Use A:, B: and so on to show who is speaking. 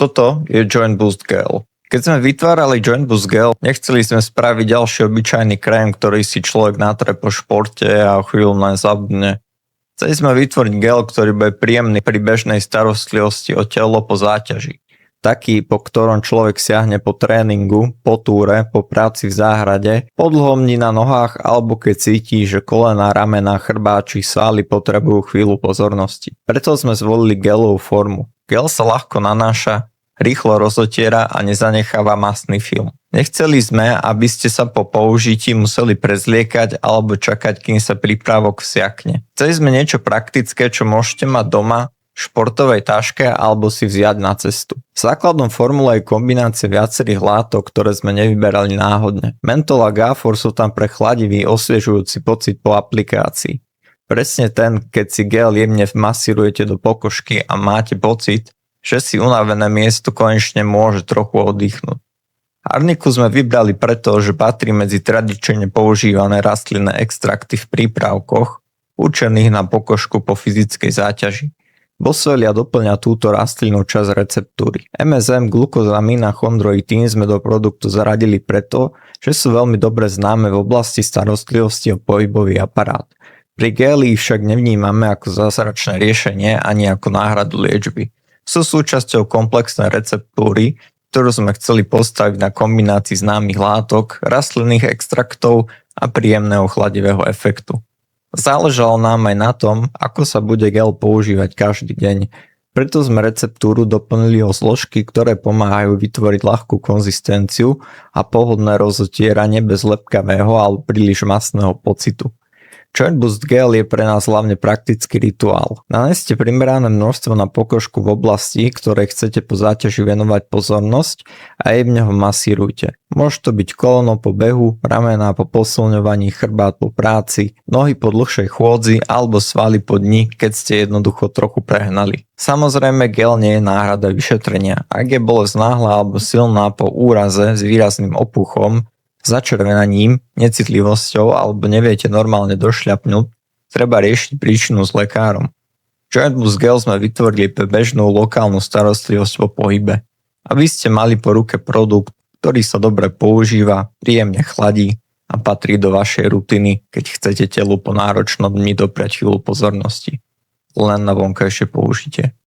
A: Toto je Joint Boost Gel. Keď sme vytvárali Joint Boost Gel, nechceli sme spraviť ďalší obyčajný krém, ktorý si človek natre po športe a o chvíľu len zabudne. Chceli sme vytvoriť gel, ktorý bude príjemný pri bežnej starostlivosti o telo po záťaži. Taký, po ktorom človek siahne po tréningu, po túre, po práci v záhrade, po dlhom dni na nohách alebo keď cíti, že kolená, ramená, chrbát či svaly potrebujú chvíľu pozornosti. Preto sme zvolili gelovú formu. Gel sa ľahko nanáša, rýchlo rozotiera a nezanecháva mastný film. Nechceli sme, aby ste sa po použití museli prezliekať alebo čakať, kým sa prípravok vsiakne. Chceli sme niečo praktické, čo môžete mať doma, v športovej taške alebo si vziať na cestu. Základom formule je kombinácia viacerých látok, ktoré sme nevyberali náhodne. Mentol a Gafor sú tam pre chladivý, osviežujúci pocit po aplikácii. Presne ten, keď si gel jemne masírujete do pokožky a máte pocit, že si unavené miesto konečne môže trochu oddychnúť. Arniku sme vybrali preto, že patrí medzi tradične používané rastlinné extrakty v prípravkoch, určených na pokožku po fyzickej záťaži. Boswellia doplňa túto rastlinnú časť receptúry. MSM, glukozamín a chondroitín sme do produktu zaradili preto, že sú veľmi dobre známe v oblasti starostlivosti o pohybový aparát. Pri geli však nevnímame ako zázračné riešenie ani ako náhradu liečby. Sú súčasťou komplexnej receptúry, ktorú sme chceli postaviť na kombinácii známych látok, rastlinných extraktov a príjemného chladivého efektu. Záležalo nám aj na tom, ako sa bude gel používať každý deň. Preto sme receptúru doplnili o zložky, ktoré pomáhajú vytvoriť ľahkú konzistenciu a pohodlné rozotieranie bez lepkavého alebo príliš mastného pocitu. Joint Boost Gel je pre nás hlavne praktický rituál. Naneste primerané množstvo na pokožku v oblasti, ktorej chcete po záťaži venovať pozornosť a jemne ho masírujte. Môže to byť koleno po behu, ramená po posilňovaní, chrbát po práci, nohy po dlhšej chôdzi alebo svaly po dni, keď ste jednoducho trochu prehnali. Samozrejme gel nie je náhrada vyšetrenia. Ak je bolesť náhla alebo silná po úraze s výrazným opuchom, začervenaním, necitlivosťou alebo neviete normálne došľapnúť, treba riešiť príčinu s lekárom. Joint Boost Gel sme vytvorili pre bežnú lokálnu starostlivosť po pohybe. Aby ste mali po ruke produkt, ktorý sa dobre používa, príjemne chladí a patrí do vašej rutiny, keď chcete telu po náročnom dni dopriať chvíľu pozornosti. Len na vonkajšie použitie.